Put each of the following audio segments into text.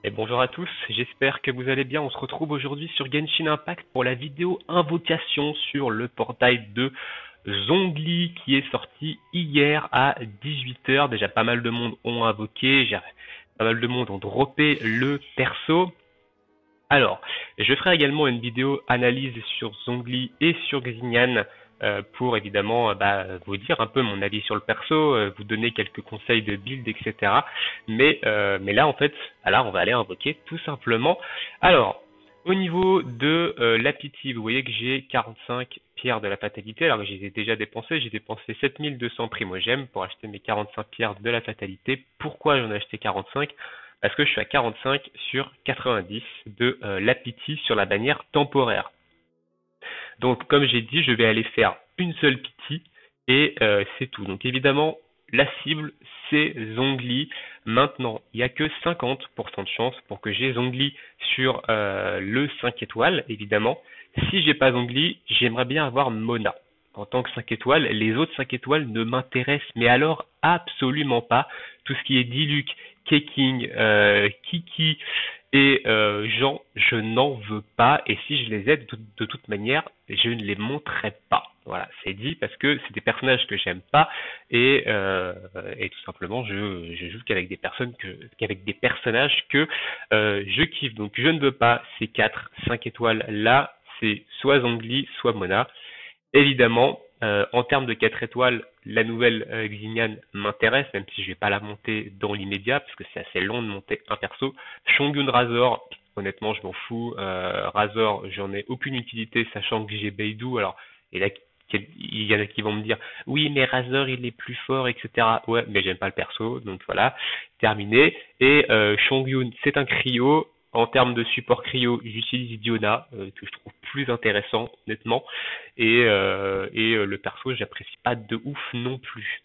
Et bonjour à tous, j'espère que vous allez bien. On se retrouve aujourd'hui sur Genshin Impact pour la vidéo invocation sur le portail de Zhongli qui est sorti hier à 18h. Déjà pas mal de monde ont invoqué, pas mal de monde ont droppé le perso. Alors, je ferai également une vidéo analyse sur Zhongli et sur Xingnan pour évidemment vous dire un peu mon avis sur le perso, vous donner quelques conseils de build, etc. Mais là, en fait, on va aller invoquer tout simplement. Alors, au niveau de la pitié, vous voyez que j'ai 45 pierres de la fatalité. Alors, je les ai déjà dépensées. J'ai dépensé 7200 primogèmes pour acheter mes 45 pierres de la fatalité. Pourquoi j'en ai acheté 45? Parce que je suis à 45 sur 90 de la pitié sur la bannière temporaire. Donc, comme j'ai dit, je vais aller faire une seule pitié et c'est tout. Donc, évidemment, la cible, c'est Zhongli. Maintenant, il n'y a que 50% de chance pour que j'ai Zhongli sur le 5 étoiles, évidemment. Si j'ai pas Zhongli, j'aimerais bien avoir Mona. En tant que 5 étoiles, les autres 5 étoiles ne m'intéressent, mais alors absolument pas. Tout ce qui est Diluc, Keking, Kiki, et Jean, je n'en veux pas, et si je les aide de toute manière, je ne les montrerai pas. Voilà, c'est dit parce que c'est des personnages que j'aime pas et tout simplement je joue qu'avec des qu'avec des personnages que je kiffe. Donc je ne veux pas ces 4, 5 étoiles là, c'est soit Zhongli, soit Mona. Évidemment, en termes de 4 étoiles, la nouvelle Xignan m'intéresse, même si je vais pas la monter dans l'immédiat, parce que c'est assez long de monter un perso. Shongyun Razor, honnêtement, je m'en fous. Razor, j'en ai aucune utilité, sachant que j'ai Beidou. Alors, et là, il y en a qui vont me dire, oui, mais Razor, il est plus fort, etc. Ouais, mais j'aime pas le perso, donc voilà, terminé. Et Shongyun, c'est un cryo. En termes de support cryo, j'utilise Diona, que je trouve plus intéressant, honnêtement. Et le perso, j'apprécie pas de ouf non plus.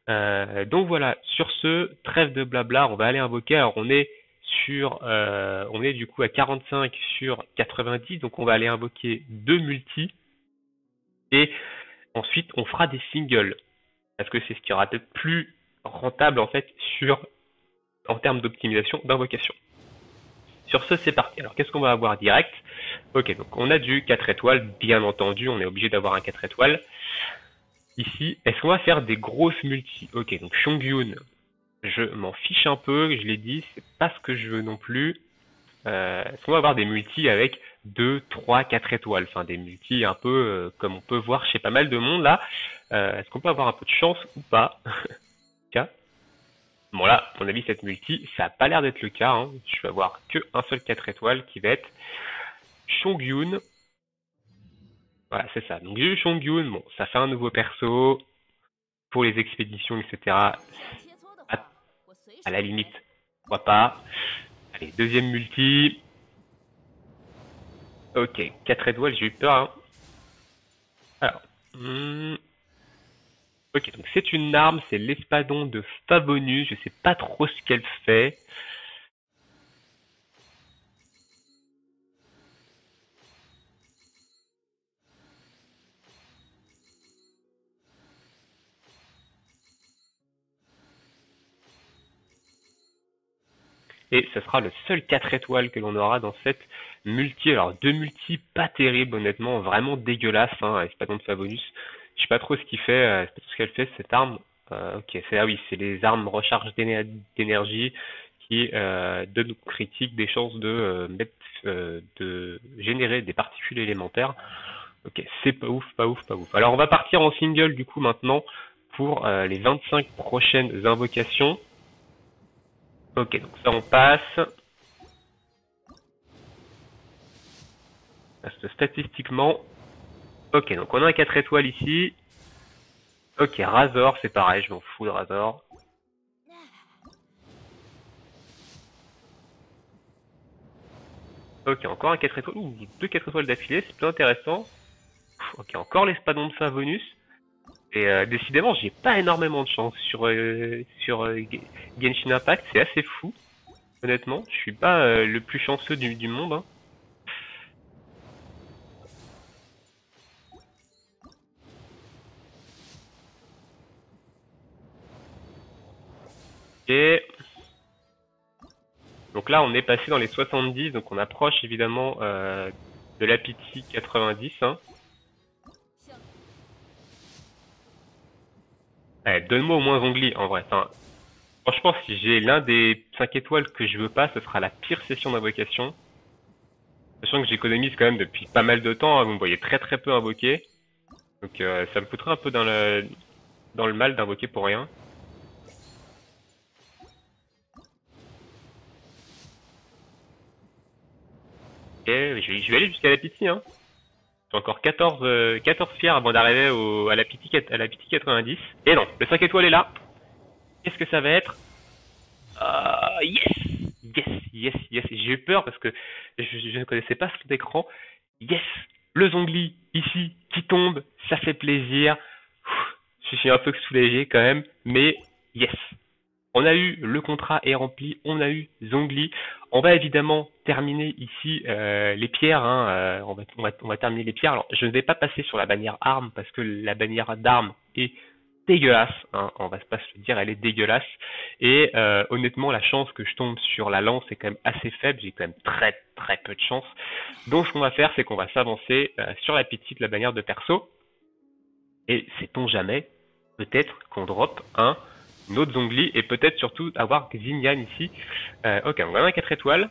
Donc voilà, sur ce, trêve de blabla, on va aller invoquer. Alors on est du coup à 45 sur 90, donc on va aller invoquer deux multis et ensuite on fera des singles parce que c'est ce qui aura peut-être plus rentable en fait en termes d'optimisation d'invocation. Sur ce, c'est parti. Alors qu'est-ce qu'on va avoir direct? Ok, donc on a du 4 étoiles, bien entendu, on est obligé d'avoir un 4 étoiles. Ici, est-ce qu'on va faire des grosses multis? Ok, donc Shongyun, je m'en fiche un peu, je l'ai dit, c'est pas ce que je veux non plus. Est-ce qu'on va avoir des multis avec 2, 3, 4 étoiles? Enfin, des multis un peu comme on peut voir chez pas mal de monde là. Est-ce qu'on peut avoir un peu de chance ou pas? Tiens. Bon là, à mon avis, cette multi, ça a pas l'air d'être le cas. Hein. Je vais avoir que un seul 4 étoiles qui va être Shongyun. Voilà, c'est ça. Donc j'ai eu Shongyun, bon, ça fait un nouveau perso pour les expéditions, etc. À, à la limite, pourquoi pas. Allez, deuxième multi. Ok, 4 étoiles, j'ai eu peur. Hein. Alors, ok, donc c'est une arme, c'est l'espadon de Favonius. Je sais pas trop ce qu'elle fait. Et ce sera le seul 4 étoiles que l'on aura dans cette multi. Alors, deux multi pas terribles, honnêtement, vraiment dégueulasse, hein, espadon de Favonius. Je sais pas trop ce qu'il fait, je sais pas trop ce qu'elle fait, cette arme. Ok, ah oui, c'est les armes recharge d'énergie qui donnent aux critiques des chances de générer des particules élémentaires. Ok, c'est pas ouf, pas ouf, pas ouf. Alors on va partir en single du coup maintenant pour les 25 prochaines invocations. Ok, donc ça on passe. Parce que statistiquement, ok, donc on a un 4 étoiles ici. Ok, Razor, c'est pareil, je m'en fous de Razor. Ok, encore un 4 étoiles. Ouh, deux 4 étoiles d'affilée, c'est plus intéressant. Ok, encore l'espadon de Favonius. Et décidément, j'ai pas énormément de chance sur Genshin Impact, c'est assez fou, honnêtement. Je suis pas le plus chanceux du monde. Hein. Et Donc là, on est passé dans les 70, donc on approche évidemment de la Pity 90. Hein. Allez, donne-moi au moins Zongli en vrai. Enfin, franchement, si j'ai l'un des 5 étoiles que je veux pas, ce sera la pire session d'invocation. Sachant que j'économise quand même depuis pas mal de temps, hein, vous me voyez très très peu invoquer. Donc ça me foutrait un peu dans le mal d'invoquer pour rien. Ok, je vais aller jusqu'à la Pity, hein. J'ai encore 14 pierres avant d'arriver à la Pity 90. Et non, le 5 étoiles est là. Qu'est-ce que ça va être? Yes! Yes, yes, yes. J'ai eu peur parce que je ne connaissais pas ce d'écran. Yes! Le Zongli, ici, qui tombe, ça fait plaisir. Je suis un peu soulagé quand même, mais yes! On a eu le contrat est rempli, on a eu Zongli. On va évidemment terminer ici les pierres. Hein, on va terminer les pierres. Alors, je ne vais pas passer sur la bannière arme parce que la bannière d'armes est dégueulasse. Hein, on va pas se le dire, elle est dégueulasse. Et honnêtement, la chance que je tombe sur la lance est quand même assez faible. J'ai quand même très très peu de chance. Donc, ce qu'on va faire, c'est qu'on va s'avancer sur la petite, la bannière de perso. Et sait-on jamais, peut-être qu'on drop un autre Zongli et peut-être surtout avoir Xingyan ici. Ok, on a un 4 étoiles.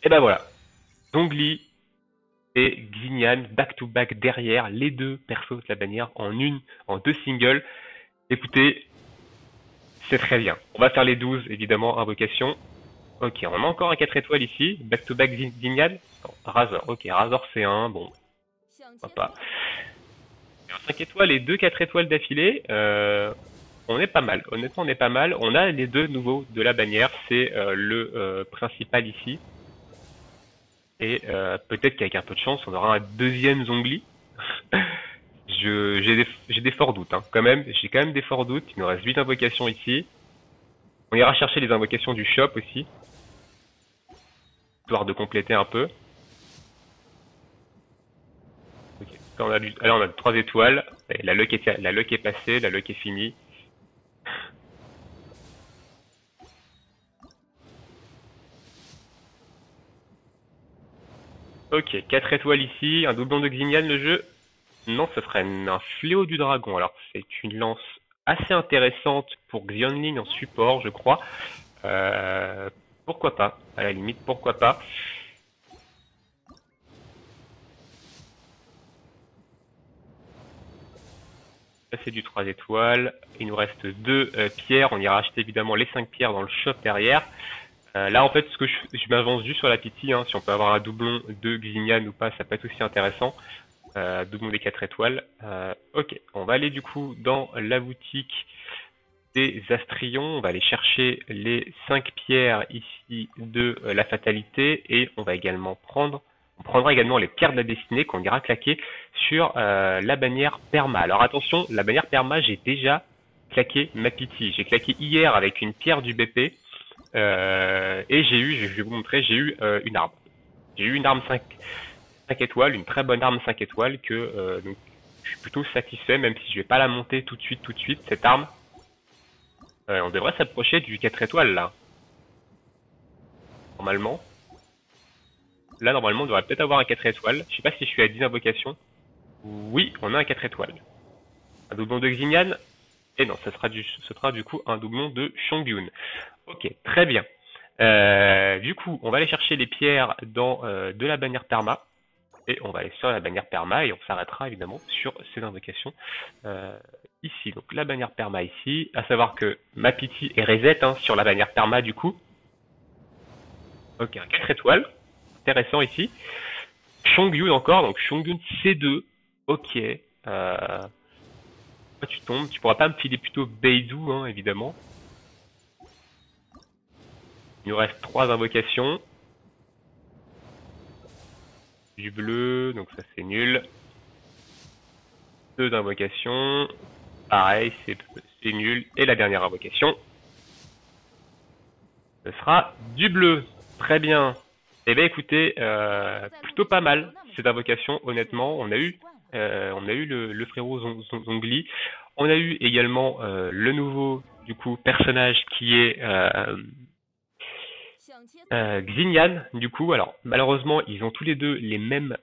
Et ben voilà. Zongli et Xingyan back to back derrière les deux persos de la bannière en deux singles. Écoutez, c'est très bien. On va faire les 12 évidemment, invocation. Ok, on a encore un 4 étoiles ici. Back to back Xingyan. Razor, ok, Razor c'est un, bon, pourquoi pas. Et un 5 étoiles et deux 4 étoiles d'affilée. On est pas mal, honnêtement on est pas mal. On a les deux nouveaux de la bannière, c'est le principal ici. Et peut-être qu'avec un peu de chance, on aura un deuxième Zongli. J'ai des forts doutes, hein. J'ai quand même des forts doutes. Il nous reste 8 invocations ici. On ira chercher les invocations du shop aussi, histoire de compléter un peu. Okay. Là, on a 3 étoiles. Et la luck est passée, la luck est finie. Ok, 4 étoiles ici, un doublon de Xingyan le jeu. Non, ce serait un fléau du dragon. Alors, c'est une lance assez intéressante pour Xianling en support, je crois. Euh, Pourquoi pas, à la limite, pourquoi pas. Ça, c'est du 3 étoiles. Il nous reste 2 pierres. On ira acheter évidemment les 5 pierres dans le shop derrière. Là, en fait, ce que je m'avance juste sur la Pity, hein, si on peut avoir un doublon de Xingyan ou pas, ça peut être aussi intéressant. Doublon des 4 étoiles. Ok, on va aller du coup dans la boutique des Astrions. On va aller chercher les 5 pierres ici de la fatalité et on prendra également les pierres de la destinée qu'on ira claquer sur la bannière perma. Alors attention, la bannière perma, j'ai déjà claqué ma Pity. J'ai claqué hier avec une pierre du BP et je vais vous montrer, j'ai eu une arme. J'ai eu une arme 5 étoiles, une très bonne arme 5 étoiles que donc je suis plutôt satisfait, même si je vais pas la monter tout de suite, cette arme. On devrait s'approcher du 4 étoiles là. Normalement. Là, normalement, on devrait peut-être avoir un 4 étoiles. Je sais pas si je suis à 10 invocations. Oui, on a un 4 étoiles. Un doublon de Xingyan. Et non, ce sera du coup un doublon de Chongyun. Ok, très bien. Du coup, on va aller chercher les pierres dans de la bannière perma. Et on va aller sur la bannière perma et on s'arrêtera évidemment sur ces invocations ici. Donc la bannière perma ici, à savoir que ma Pity est reset hein, sur la bannière perma du coup. Ok, un 4 étoiles, intéressant ici. Chongyun encore, donc Chongyun C2, ok. Tu tombes, tu pourras pas me filer plutôt Beidou hein, évidemment. Il nous reste 3 invocations. Du bleu, donc ça c'est nul. 2 invocations. Pareil, c'est nul. Et la dernière invocation, ce sera du bleu. Très bien. Eh bien écoutez, plutôt pas mal cette invocation, honnêtement. On a eu le frérot Zongli. On a eu également le nouveau du coup personnage qui est Xignan, du coup, alors malheureusement, ils ont tous les deux les mêmes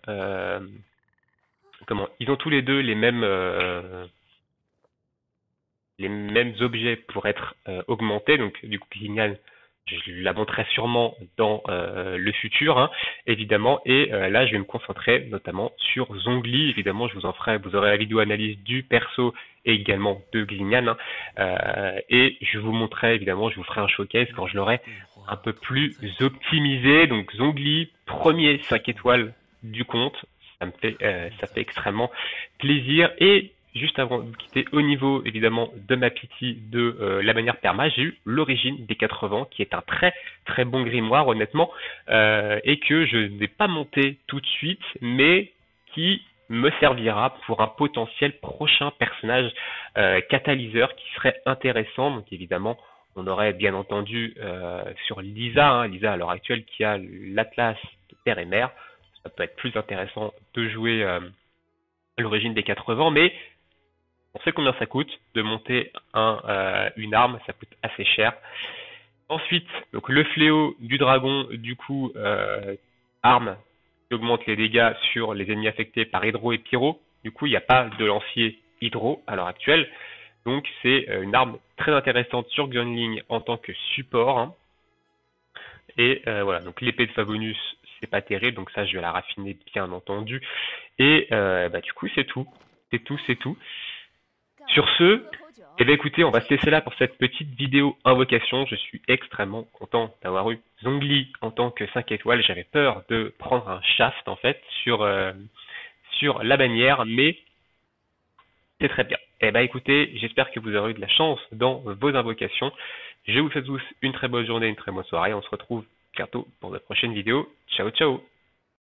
ils ont tous les deux les mêmes objets pour être augmentés. Donc du coup, Xignan, je la montrerai sûrement dans le futur, hein, évidemment. Et là, je vais me concentrer notamment sur Zhongli. Évidemment, vous aurez la vidéo analyse du perso et également de Xignan, hein. Et je vous montrerai, évidemment, je vous ferai un showcase quand je l'aurai un peu plus optimisé. Donc Zhongli, premier 5 étoiles du compte. Ça fait extrêmement plaisir. Et juste avant de quitter, au niveau évidemment de ma pitié de la manière perma, j'ai eu l'origine des 80 qui est un très très bon grimoire honnêtement, et que je n'ai pas monté tout de suite, mais qui me servira pour un potentiel prochain personnage catalyseur qui serait intéressant. Donc évidemment, on aurait bien entendu sur Lisa, hein, Lisa à l'heure actuelle qui a l'Atlas de père et mère. Ça peut être plus intéressant de jouer l'origine des 80, mais on sait combien ça coûte de monter une arme, ça coûte assez cher. Ensuite, donc le fléau du dragon, du coup, arme qui augmente les dégâts sur les ennemis affectés par hydro et pyro. Du coup, il n'y a pas de lancier hydro à l'heure actuelle. Donc c'est une arme très intéressante sur Gunling en tant que support, hein. Et voilà, donc l'épée de Favonius, c'est pas terrible, donc ça je vais la raffiner bien entendu. Et du coup c'est tout. C'est tout. Sur ce, eh bien écoutez, on va se laisser là pour cette petite vidéo invocation. Je suis extrêmement content d'avoir eu Zhongli en tant que 5 étoiles. J'avais peur de prendre un shaft en fait sur la bannière, mais c'est très bien. Eh bien écoutez, j'espère que vous aurez eu de la chance dans vos invocations. Je vous souhaite tous une très bonne journée, une très bonne soirée. On se retrouve bientôt pour de prochaines vidéos. Ciao ciao.